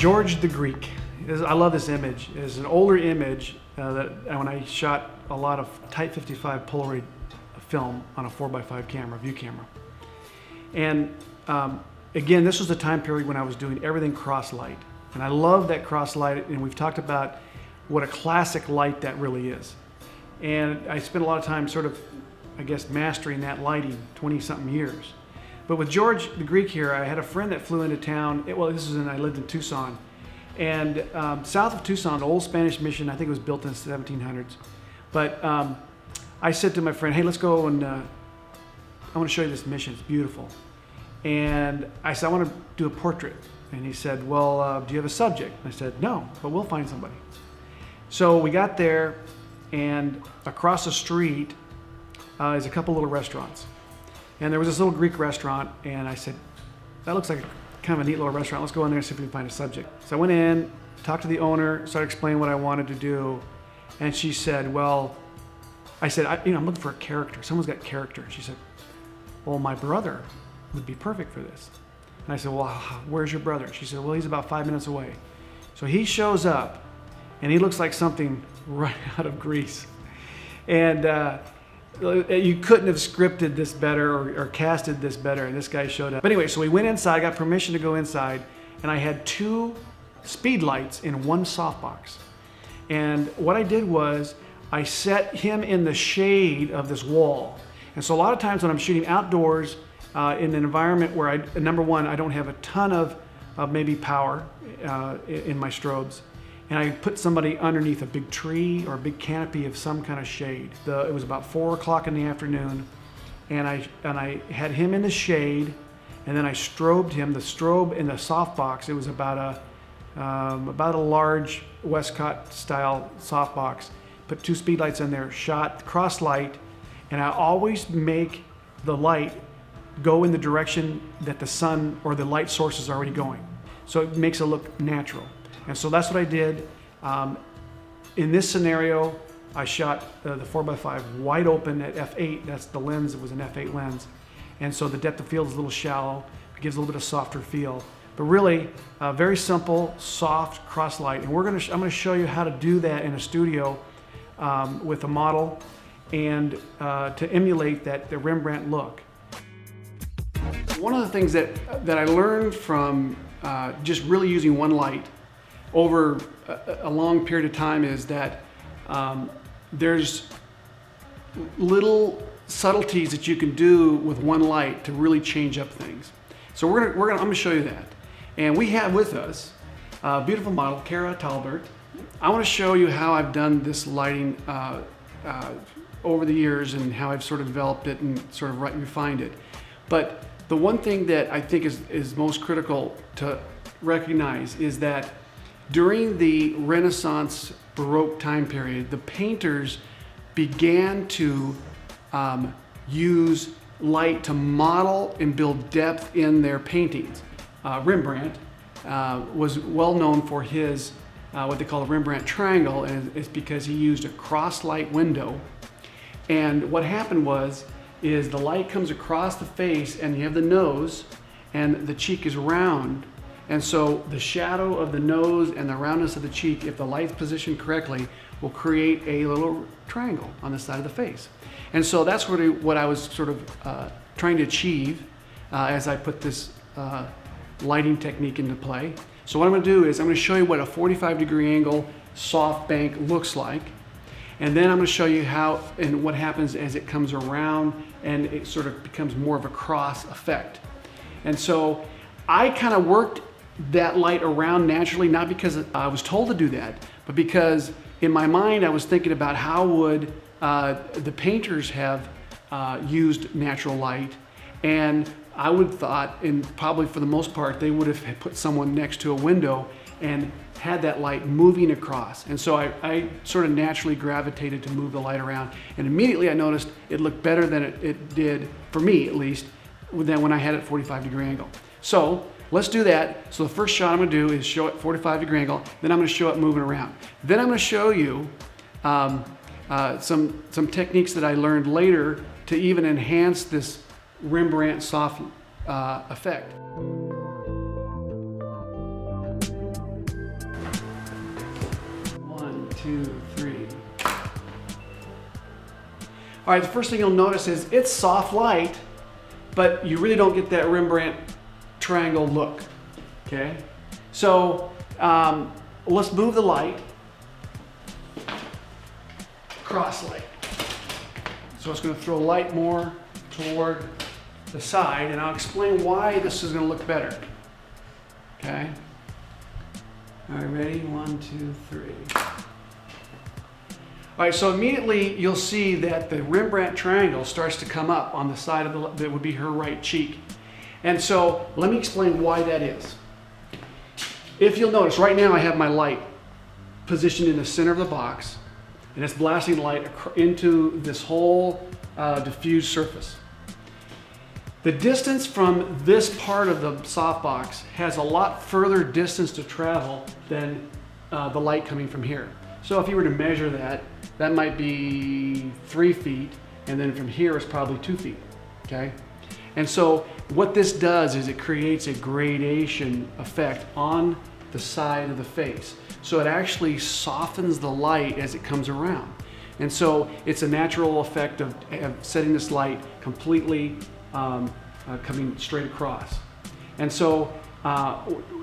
George the Greek. I love this image. It's an older image that when I shot a lot of Type 55 Polaroid film on a 4x5 camera, view camera. And again, this was the time period when I was doing everything cross light. And I love that cross light, and we've talked about what a classic light that really is. And I spent a lot of time sort of, I guess, mastering that lighting, 20-something years. But with George the Greek here, I had a friend that flew into town. I lived in Tucson. And south of Tucson, the old Spanish mission, I think it was built in the 1700s. But I said to my friend, hey, let's go and I want to show you this mission, it's beautiful. And I said, I want to do a portrait. And he said, well, do you have a subject? And I said, no, but we'll find somebody. So we got there, and across the street is a couple little restaurants. And there was this little Greek restaurant, and I said, that looks like kind of a neat little restaurant. Let's go in there and see if we can find a subject. So I went in, talked to the owner, started explaining what I wanted to do. And she said, well, I said, I'm looking for a character. Someone's got character. She said, well, my brother would be perfect for this. And I said, well, where's your brother? She said, well, he's about 5 minutes away. So he shows up, and he looks like something right out of Greece. And you couldn't have scripted this better or casted this better, and this guy showed up. But anyway, so we went inside, I got permission to go inside, and I had 2 speed lights in 1 softbox. And what I did was I set him in the shade of this wall. And so a lot of times when I'm shooting outdoors in an environment where number one, I don't have a ton of maybe power in my strobes, and I put somebody underneath a big tree or a big canopy of some kind of shade. It was about 4 o'clock in the afternoon, and I had him in the shade, and then I strobed him. The strobe in the softbox, it was about a large Westcott style softbox. Put 2 speed lights in there, shot cross light, and I always make the light go in the direction that the sun or the light source is already going. So it makes it look natural. And so that's what I did. In this scenario, I shot the 4x5 wide open at f8. That's the lens, it was an f8 lens. And so the depth of field is a little shallow. It gives a little bit of softer feel. But really, very simple, soft cross light. And I'm gonna show you how to do that in a studio with a model and to emulate the Rembrandt look. One of the things that I learned from just really using one light over a long period of time is that there's little subtleties that you can do with one light to really change up things. So I'm gonna show you that. And we have with us a beautiful model, Kara Talbert. I want to show you how I've done this lighting over the years and how I've sort of developed it and sort of refined it. But the one thing that I think is most critical to recognize is that during the Renaissance Baroque time period, the painters began to use light to model and build depth in their paintings. Rembrandt was well known for his what they call a Rembrandt Triangle, and it's because he used a cross light window. And what happened is the light comes across the face, and you have the nose, and the cheek is round. And so the shadow of the nose and the roundness of the cheek, if the light's positioned correctly, will create a little triangle on the side of the face. And so that's really what I was sort of trying to achieve as I put this lighting technique into play. So what I'm going to do is I'm going to show you what a 45-degree angle soft bank looks like. And then I'm going to show you how and what happens as it comes around and it sort of becomes more of a cross effect. And so I kind of worked that light around naturally, not because I was told to do that, but because in my mind I was thinking about how would the painters have used natural light. And I would thought, and probably for the most part, they would have put someone next to a window and had that light moving across. And so I sort of naturally gravitated to move the light around. And immediately I noticed it looked better than it did, for me at least, than when I had it 45-degree angle. So let's do that. So the first shot I'm gonna do is show it 45-degree angle, then I'm gonna show it moving around. Then I'm gonna show you some techniques that I learned later to even enhance this Rembrandt soft effect. 2, 3. All right, the first thing you'll notice is it's soft light, but you really don't get that Rembrandt Triangle look, okay? So let's move the light. Cross light. So it's going to throw light more toward the side, and I'll explain why this is going to look better. Okay? All right, ready? 1, 2, 3. All right, so immediately you'll see that the Rembrandt Triangle starts to come up on the side of that would be her right cheek. And so let me explain why that is. If you'll notice, right now I have my light positioned in the center of the box, and it's blasting light into this whole diffused surface. The distance from this part of the softbox has a lot further distance to travel than the light coming from here. So if you were to measure that, that might be 3 feet, and then from here is probably 2 feet, okay? And so what this does is it creates a gradation effect on the side of the face. So it actually softens the light as it comes around. And so it's a natural effect of setting this light completely coming straight across. And so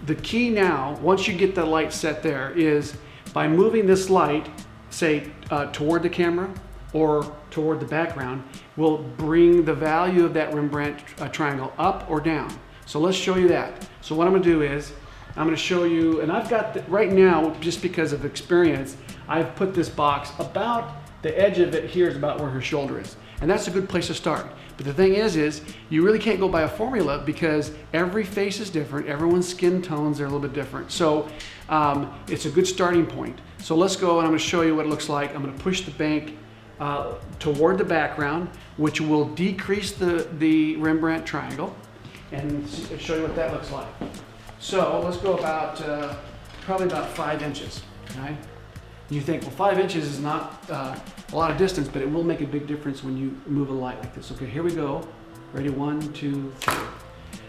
the key now, once you get the light set there, is by moving this light, say toward the camera or toward the background, will bring the value of that Rembrandt triangle up or down. So let's show you that. So what I'm gonna do is, I'm going to show you, and I've got, right now, just because of experience, I've put this box about, the edge of it here is about where her shoulder is. And that's a good place to start. But the thing is you really can't go by a formula because every face is different, everyone's skin tones are a little bit different. So it's a good starting point. So let's go and I'm going to show you what it looks like. I'm going to push the bank toward the background, which will decrease the Rembrandt Triangle, and show you what that looks like. So let's go about, probably about 5 inches, okay? You think, well, 5 inches is not a lot of distance, but it will make a big difference when you move a light like this. Okay, here we go. Ready, 1, 2, 3.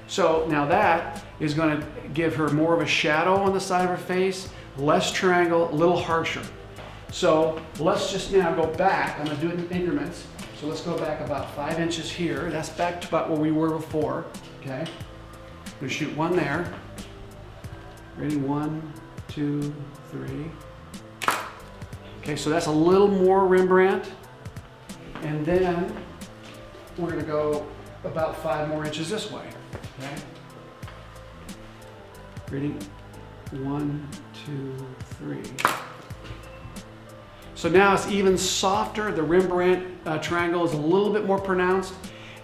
So now that is gonna give her more of a shadow on the side of her face, less triangle, a little harsher. So let's just now go back. I'm gonna do it in increments. So let's go back about 5 inches here. That's back to about where we were before, okay? I'm gonna shoot one there. Ready, 1, 2, 3. Okay, so that's a little more Rembrandt. And then we're gonna go about 5 more inches this way, okay? Ready, 1, 2, 3. So now it's even softer. The Rembrandt triangle is a little bit more pronounced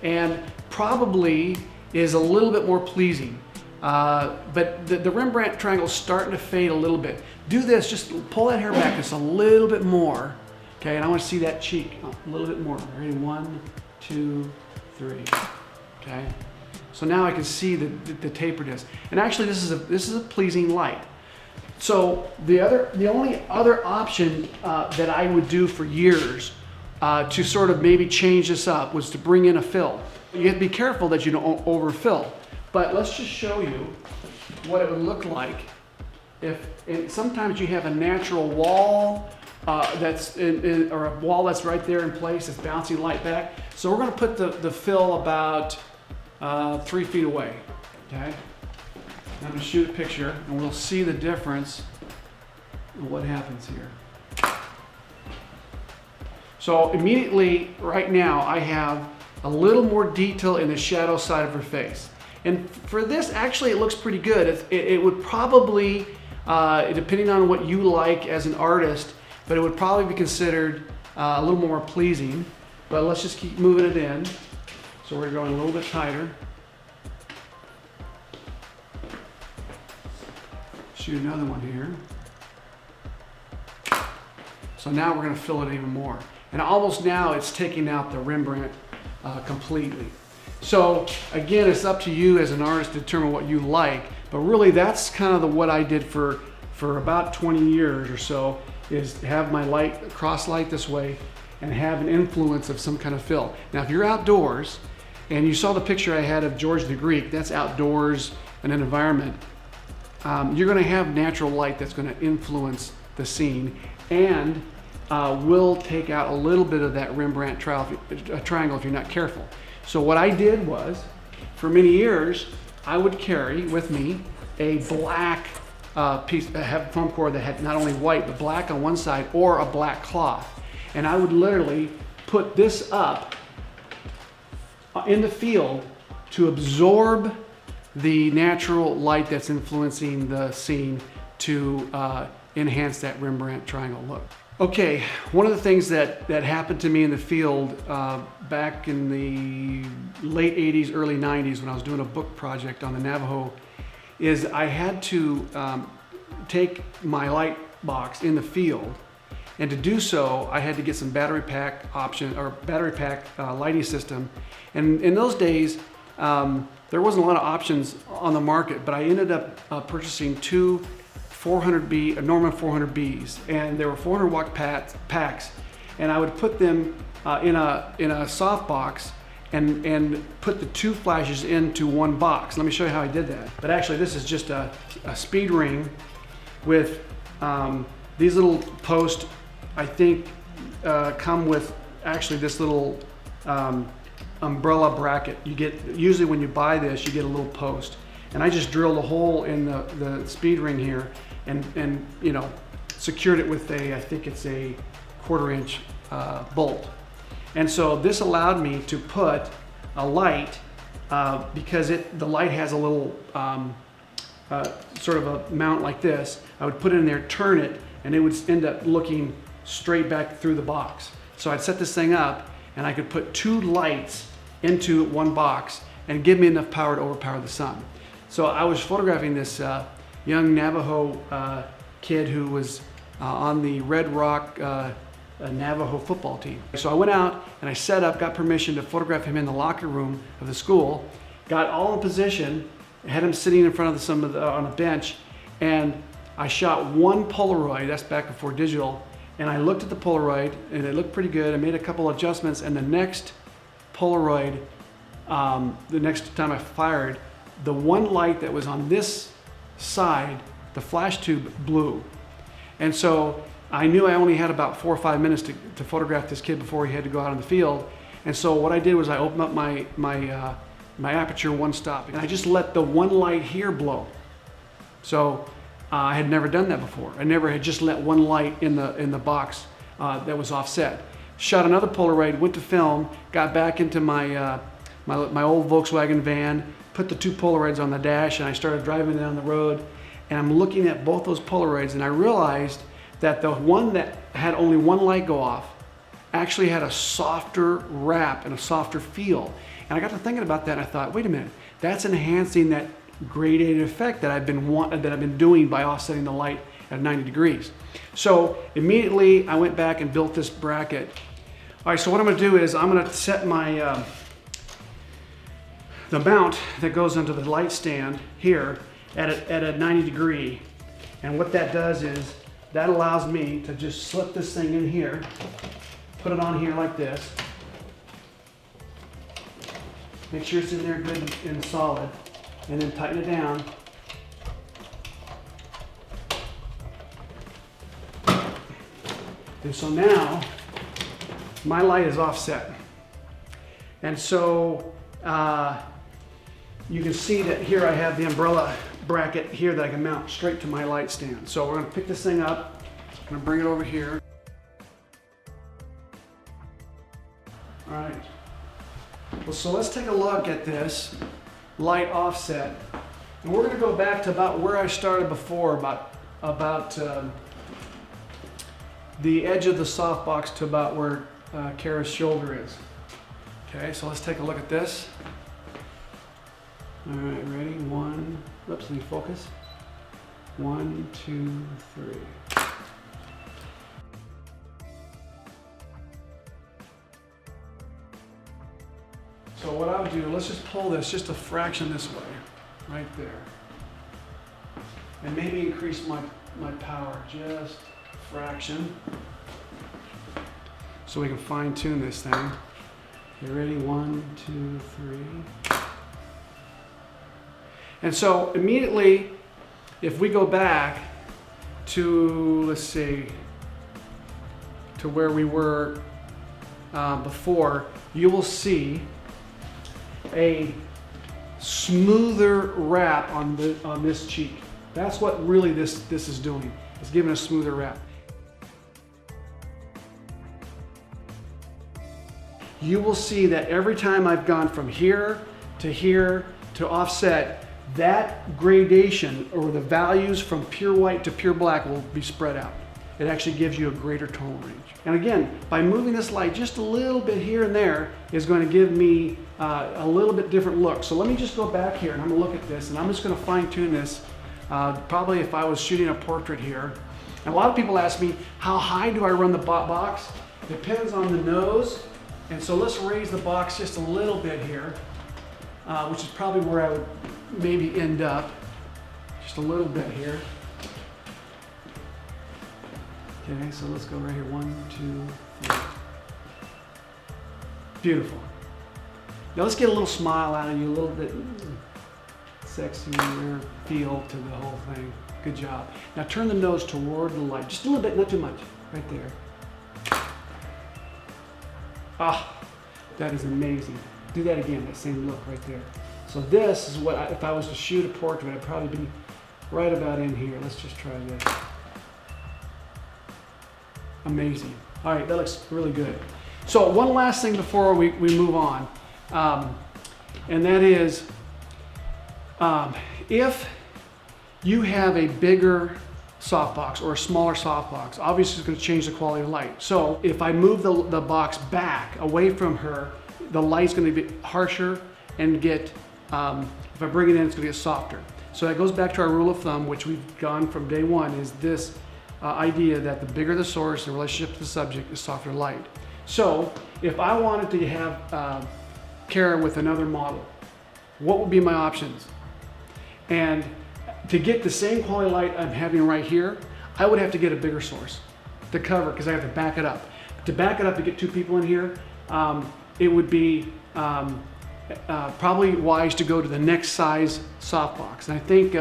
and probably is a little bit more pleasing. But the Rembrandt Triangle is starting to fade a little bit. Do this, just pull that hair back just a little bit more. Okay, and I want to see that cheek a little bit more. Ready, 1, 2, 3. Okay, so now I can see the taperness. And actually this is a pleasing light. So the only other option that I would do for years to sort of maybe change this up was to bring in a fill. You have to be careful that you don't overfill. But let's just show you what it would look like if sometimes you have a natural wall or a wall that's right there in place that's bouncing light back. So we're going to put the fill about 3 feet away. Okay, I'm going to shoot a picture and we'll see the difference in what happens here. So immediately right now I have a little more detail in the shadow side of her face. And for this, actually, it looks pretty good. It would probably, depending on what you like as an artist, but it would probably be considered a little more pleasing. But let's just keep moving it in. So we're going a little bit tighter. Shoot another one here. So now we're going to fill it even more. And almost now it's taking out the Rembrandt completely. So again, it's up to you as an artist to determine what you like, but really that's kind of what I did for about 20 years or so, is have my light, cross light this way, and have an influence of some kind of fill. Now if you're outdoors, and you saw the picture I had of George the Greek, that's outdoors in an environment, you're gonna have natural light that's gonna influence the scene, and will take out a little bit of that Rembrandt triangle if you're not careful. So what I did was, for many years, I would carry with me a black foam core that had not only white, but black on one side, or a black cloth. And I would literally put this up in the field to absorb the natural light that's influencing the scene to enhance that Rembrandt Triangle look. Okay, one of the things that happened to me in the field back in the late 80s, early 90s when I was doing a book project on the Navajo is I had to take my light box in the field, and to do so I had to get some battery pack lighting system. And in those days there wasn't a lot of options on the market, but I ended up purchasing two 400B, Norman 400Bs, and they were 400 watt packs, and I would put them in a soft box and put the two flashes into one box. Let me show you how I did that. But actually this is just a speed ring with these little posts. I think come with actually this little umbrella bracket. You get, usually when you buy this, you get a little post. And I just drilled a hole in the speed ring here and you know, secured it with I think it's a 1/4 inch bolt. And so this allowed me to put a light, because the light has a little sort of a mount like this. I would put it in there, turn it, and it would end up looking straight back through the box. So I'd set this thing up and I could put two lights into one box and give me enough power to overpower the sun. So I was photographing this young Navajo kid who was on the Red Rock Navajo football team. So I went out and I set up, got permission to photograph him in the locker room of the school, got all in position, had him sitting in front of on a bench, and I shot one Polaroid, that's back before digital, and I looked at the Polaroid and it looked pretty good. I made a couple adjustments, and the next Polaroid, the next time I fired, the one light that was on this side, the flash tube blew. And so I knew I only had about 4 or 5 minutes to photograph this kid before he had to go out in the field. And so what I did was I opened up my aperture one stop, and I just let the one light here blow. So I had never done that before. I never had just let one light in the box that was offset. Shot another Polaroid, went to film, got back into my old Volkswagen van, put the two Polaroids on the dash, and I started driving down the road. And I'm looking at both those Polaroids, and I realized that the one that had only one light go off actually had a softer wrap and a softer feel. And I got to thinking about that, and I thought, wait a minute, that's enhancing that gradated effect that I've been doing by offsetting the light at 90 degrees. So immediately I went back and built this bracket. All right, so what I'm gonna do is I'm gonna set my the mount that goes onto the light stand here at a 90 degree. And what that does is that allows me to just slip this thing in here, put it on here like this, make sure it's in there good and solid, and then tighten it down. And so now my light is offset. And so you can see that here I have the umbrella bracket here that I can mount straight to my light stand. So we're going to pick this thing up, I'm going to bring it over here. All right, well, so let's take a look at this light offset, and we're going to go back to about where I started before, about the edge of the softbox to about where Kara's shoulder is. Okay, so let's take a look at this. All right, ready? Oops, let me focus. 1, 2, 3. So what I would do, let's just pull this just a fraction this way, right there. And maybe increase my power just a fraction, so we can fine tune this thing. Okay, ready? 1, 2, 3. And so immediately, if we go back to, let's see, to where we were before, you will see a smoother wrap on this cheek. That's what really this is doing. It's giving a smoother wrap. You will see that every time I've gone from here to offset, that gradation or the values from pure white to pure black will be spread out. It actually gives you a greater tonal range. And again, by moving this light just a little bit here and there is going to give me a little bit different look. So let me just go back here and I'm going to look at this, and I'm just going to fine tune this. Probably if I was shooting a portrait here. And a lot of people ask me, how high do I run the box? Depends on the nose. And so let's raise the box just a little bit here, which is probably where I would maybe end up. Just a little bit here. Okay, so let's go right here. 1, 2, 3. Beautiful. Now let's get a little smile out of you, a little bit sexier feel to the whole thing. Good job. Now turn the nose toward the light. Just a little bit, not too much. Right there. Ah, that is amazing. Do that again, that same look right there. So this is what, if I was to shoot a portrait, I'd probably be right about in here. Let's just try this. Amazing. All right, that looks really good. So one last thing before we move on, and that is, if you have a bigger softbox or a smaller softbox, obviously it's going to change the quality of light. So if I move the box back away from her, the light's going to be harsher and get, if I bring it in, it's going to get softer. So that goes back to our rule of thumb, which we've gone from day one, is this idea that the bigger the source, the relationship to the subject, is softer light. So if I wanted to have Kara with another model, what would be my options? And to get the same quality light I'm having right here, I would have to get a bigger source to cover, because I have to back it up. To back it up to get 2 people in here, it would be probably wise to go to the next size softbox. And I think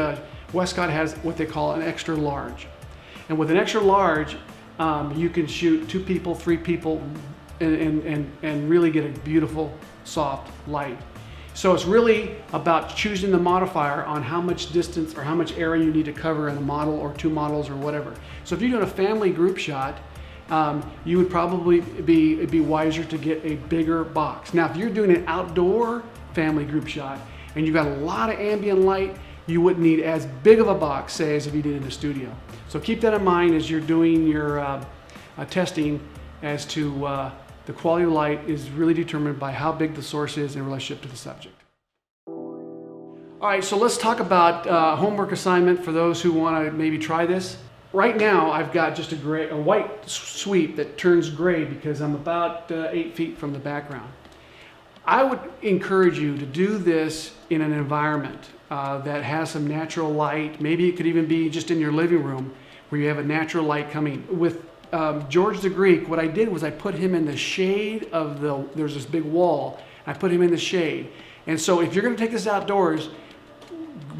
Westcott has what they call an extra large. And with an extra large, you can shoot 2 people, 3 people, and really get a beautiful soft light. So it's really about choosing the modifier on how much distance or how much area you need to cover in a model or 2 models or whatever. So if you're doing a family group shot, you would probably be wiser to get a bigger box. Now, if you're doing an outdoor family group shot and you've got a lot of ambient light, you wouldn't need as big of a box, say, as if you did in the studio. So keep that in mind as you're doing your testing, as to the quality of light is really determined by how big the source is in relationship to the subject. All right, so let's talk about homework assignment for those who want to maybe try this. Right now, I've got just a white sweep that turns gray because I'm about 8 feet from the background. I would encourage you to do this in an environment that has some natural light. Maybe it could even be just in your living room where you have a natural light coming. With George the Greek, what I did was I put him in the shade of there's this big wall. I put him in the shade. And so if you're going to take this outdoors,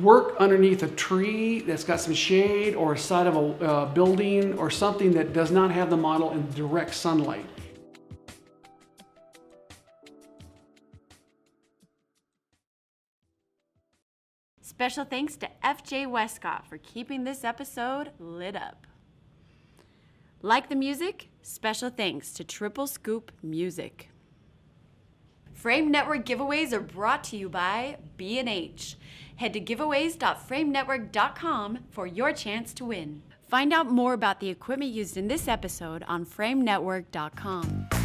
work underneath a tree that's got some shade, or a side of a building, or something that does not have the model in direct sunlight. Special thanks to FJ Westcott for keeping this episode lit up. Like the music? Special thanks to Triple Scoop Music. Frame Network giveaways are brought to you by B&H. Head to giveaways.framenetwork.com for your chance to win. Find out more about the equipment used in this episode on framenetwork.com.